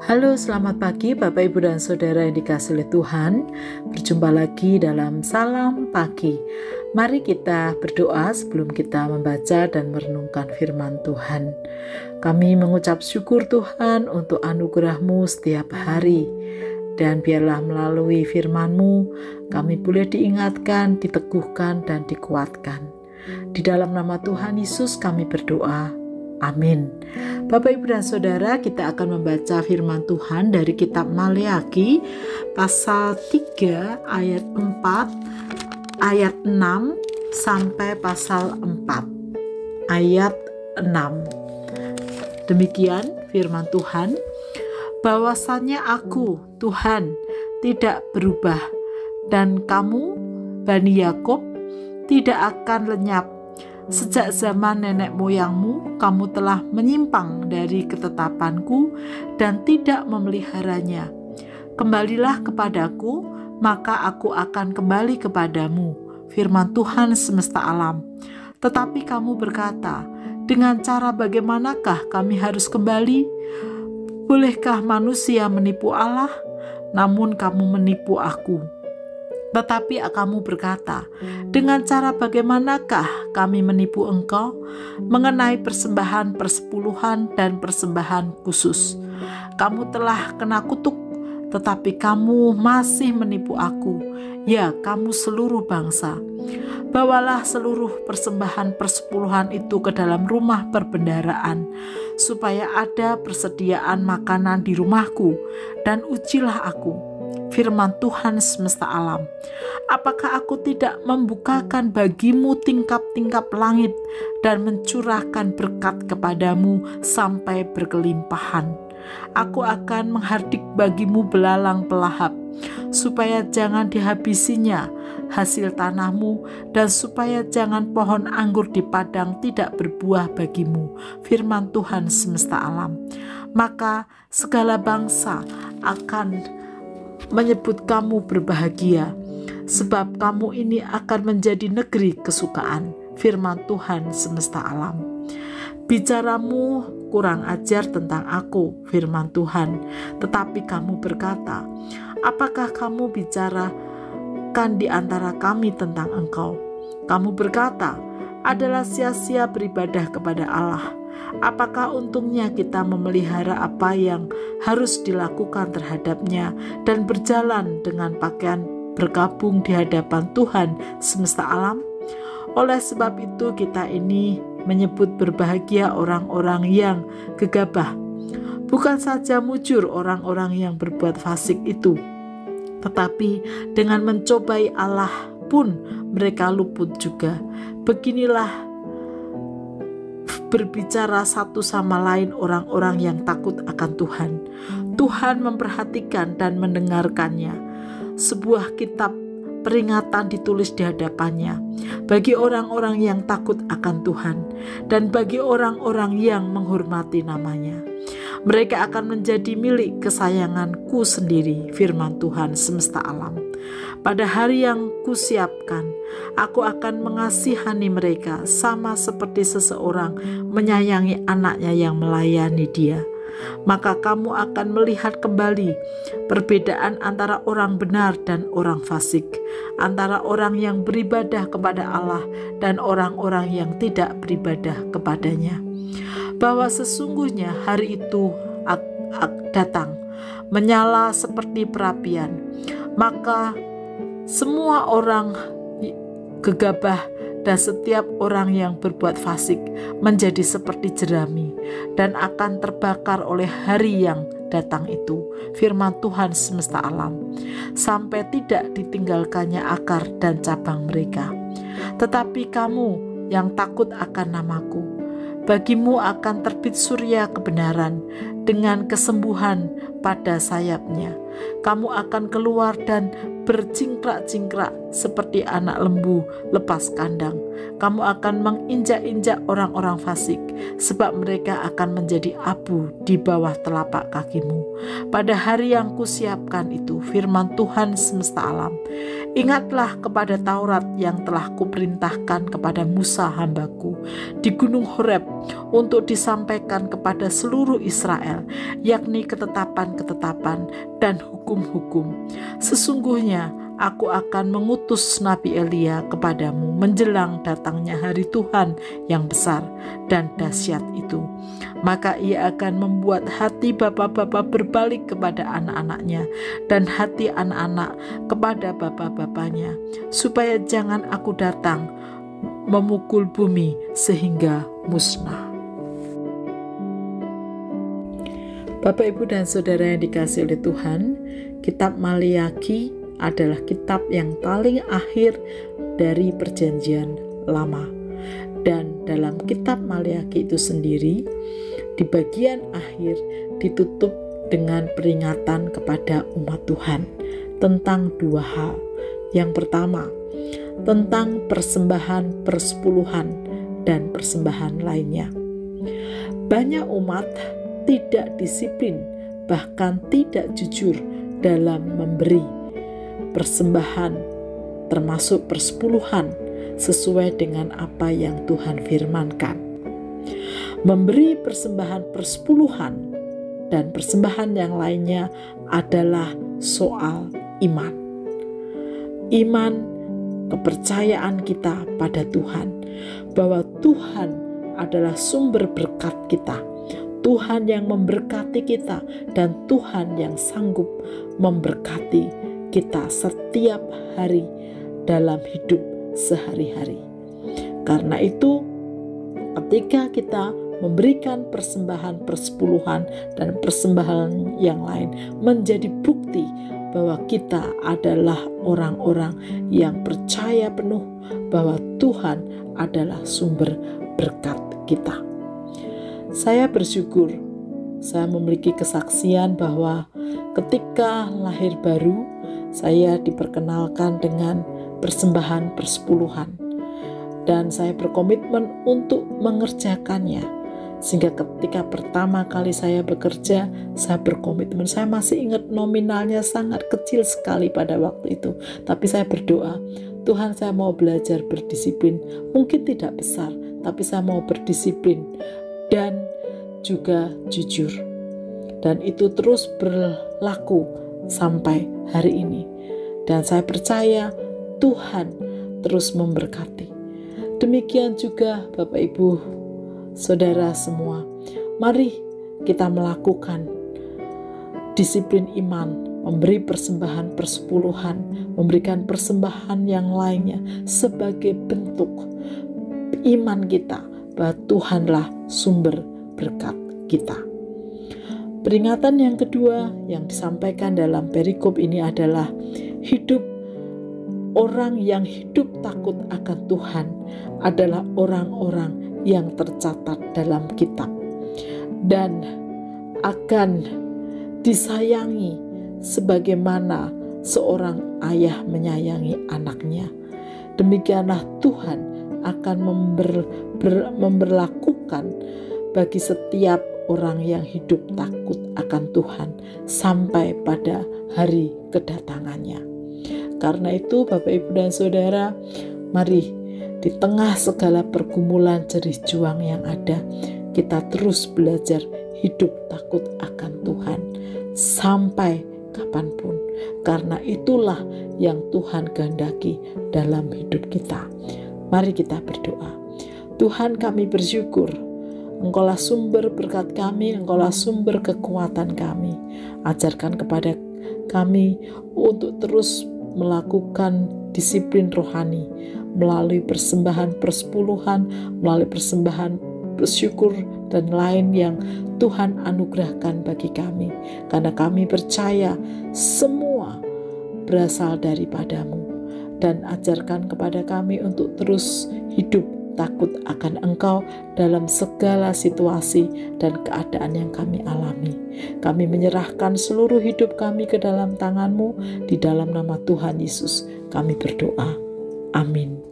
Halo, selamat pagi Bapak, Ibu, dan Saudara yang dikasihi oleh Tuhan. Berjumpa lagi dalam Salam Pagi. Mari kita berdoa sebelum kita membaca dan merenungkan firman Tuhan. Kami mengucap syukur Tuhan untuk anugerah-Mu setiap hari. Dan biarlah melalui firman-Mu kami boleh diingatkan, diteguhkan, dan dikuatkan. Di dalam nama Tuhan Yesus kami berdoa. Amin. Bapak, Ibu, dan Saudara, kita akan membaca firman Tuhan dari kitab Maleakhi pasal 3 ayat 4, ayat 6 sampai pasal 4 ayat 6. Demikian firman Tuhan, bahwasannya aku Tuhan tidak berubah, dan kamu Bani Yakub tidak akan lenyap. Sejak zaman nenek moyangmu, kamu telah menyimpang dari ketetapanku dan tidak memeliharanya. Kembalilah kepadaku, maka aku akan kembali kepadamu, firman Tuhan semesta alam. Tetapi kamu berkata, dengan cara bagaimanakah kami harus kembali? Bolehkah manusia menipu Allah? Namun kamu menipu aku. Tetapi kamu berkata, dengan cara bagaimanakah kami menipu engkau mengenai persembahan persepuluhan dan persembahan khusus? Kamu telah kena kutuk, tetapi kamu masih menipu aku, ya kamu seluruh bangsa. Bawalah seluruh persembahan persepuluhan itu ke dalam rumah perbendaharaan, supaya ada persediaan makanan di rumahku, dan ujilah aku, firman Tuhan semesta alam. Apakah aku tidak membukakan bagimu tingkap-tingkap langit dan mencurahkan berkat kepadamu sampai berkelimpahan? Aku akan menghardik bagimu belalang pelahap, supaya jangan dihabisinya hasil tanahmu, dan supaya jangan pohon anggur di padang tidak berbuah bagimu, firman Tuhan semesta alam. Maka segala bangsa akan menyebut kamu berbahagia, sebab kamu ini akan menjadi negeri kesukaan, firman Tuhan semesta alam. Bicaramu kurang ajar tentang aku, firman Tuhan, tetapi kamu berkata, apakah kamu bicarakan di antara kami tentang engkau? Kamu berkata, adalah sia-sia beribadah kepada Allah. Apakah untungnya kita memelihara apa yang harus dilakukan terhadapnya dan berjalan dengan pakaian berkabung di hadapan Tuhan semesta alam? Oleh sebab itu kita ini menyebut berbahagia orang-orang yang gegabah, bukan saja mujur orang-orang yang berbuat fasik itu, tetapi dengan mencobai Allah pun mereka luput juga. Beginilah berbicara satu sama lain orang-orang yang takut akan Tuhan. Tuhan memperhatikan dan mendengarkannya. Sebuah kitab peringatan ditulis di hadapannya bagi orang-orang yang takut akan Tuhan dan bagi orang-orang yang menghormati namanya. Mereka akan menjadi milik kesayanganku sendiri, firman Tuhan semesta alam. Pada hari yang kusiapkan, aku akan mengasihani mereka sama seperti seseorang menyayangi anaknya yang melayani dia. Maka kamu akan melihat kembali perbedaan antara orang benar dan orang fasik, antara orang yang beribadah kepada Allah dan orang-orang yang tidak beribadah kepadanya. Bahwa sesungguhnya hari itu datang, menyala seperti perapian, maka semua orang gegabah dan setiap orang yang berbuat fasik menjadi seperti jerami dan akan terbakar oleh hari yang datang itu, firman Tuhan semesta alam, sampai tidak ditinggalkannya akar dan cabang mereka. Tetapi kamu yang takut akan namaku, bagimu akan terbit surya kebenaran dengan kesembuhan pada sayapnya. Kamu akan keluar dan bercingkrak-cingkrak seperti anak lembu lepas kandang. Kamu akan menginjak-injak orang-orang fasik, sebab mereka akan menjadi abu di bawah telapak kakimu. Pada hari yang kusiapkan itu, firman Tuhan semesta alam, ingatlah kepada Taurat yang telah kuperintahkan kepada Musa hambaku di Gunung Horeb untuk disampaikan kepada seluruh Israel, yakni ketetapan-ketetapan dan hukum-hukum. Sesungguhnya aku akan mengutus Nabi Elia kepadamu menjelang datangnya hari Tuhan yang besar dan dahsyat itu. Maka ia akan membuat hati bapak-bapak berbalik kepada anak-anaknya dan hati anak-anak kepada bapak-bapaknya, supaya jangan aku datang memukul bumi sehingga musnah. Bapak, Ibu, dan Saudara yang dikasihi oleh Tuhan, kitab Maliaki adalah kitab yang paling akhir dari Perjanjian Lama. Dan dalam kitab Maliaki itu sendiri, di bagian akhir ditutup dengan peringatan kepada umat Tuhan tentang dua hal. Yang pertama, tentang persembahan persepuluhan dan persembahan lainnya. Banyak umat tidak disiplin, bahkan tidak jujur dalam memberi persembahan, termasuk persepuluhan, sesuai dengan apa yang Tuhan firmankan. Memberi persembahan persepuluhan dan persembahan yang lainnya adalah soal iman. Iman, kepercayaan kita pada Tuhan, bahwa Tuhan adalah sumber berkat kita, Tuhan yang memberkati kita, dan Tuhan yang sanggup memberkati kita setiap hari dalam hidup sehari-hari. Karena itu, ketika kita memberikan persembahan persepuluhan dan persembahan yang lain, menjadi bukti bahwa kita adalah orang-orang yang percaya penuh bahwa Tuhan adalah sumber berkat kita. Saya bersyukur saya memiliki kesaksian bahwa ketika lahir baru, saya diperkenalkan dengan persembahan persepuluhan, dan saya berkomitmen untuk mengerjakannya. Sehingga ketika pertama kali saya bekerja, saya berkomitmen. Saya masih ingat nominalnya sangat kecil sekali pada waktu itu, tapi saya berdoa, Tuhan, saya mau belajar berdisiplin. Mungkin tidak besar, tapi saya mau berdisiplin dan juga jujur. Dan itu terus berlaku sampai hari ini. Dan saya percaya Tuhan terus memberkati. Demikian juga Bapak, Ibu, Saudara semua, mari kita melakukan disiplin iman, memberi persembahan persepuluhan, memberikan persembahan yang lainnya sebagai bentuk iman kita bahwa Tuhanlah sumber berkat kita. Peringatan yang kedua yang disampaikan dalam perikop ini adalah hidup orang yang hidup takut akan Tuhan adalah orang-orang yang tercatat dalam kitab dan akan disayangi sebagaimana seorang ayah menyayangi anaknya. Demikianlah Tuhan akan memberlakukan bagi setiap orang yang hidup takut akan Tuhan sampai pada hari kedatangannya. Karena itu Bapak, Ibu, dan Saudara, mari di tengah segala pergumulan jerih juang yang ada, kita terus belajar hidup takut akan Tuhan sampai kapanpun. Karena itulah yang Tuhan kehendaki dalam hidup kita. Mari kita berdoa. Tuhan, kami bersyukur Engkaulah sumber berkat kami, Engkaulah sumber kekuatan kami. Ajarkan kepada kami untuk terus melakukan disiplin rohani melalui persembahan persepuluhan, melalui persembahan bersyukur dan lain yang Tuhan anugerahkan bagi kami. Karena kami percaya semua berasal daripadamu. Dan ajarkan kepada kami untuk terus hidup takut akan Engkau dalam segala situasi dan keadaan yang kami alami. Kami menyerahkan seluruh hidup kami ke dalam tangan-Mu, di dalam nama Tuhan Yesus kami berdoa. Amin.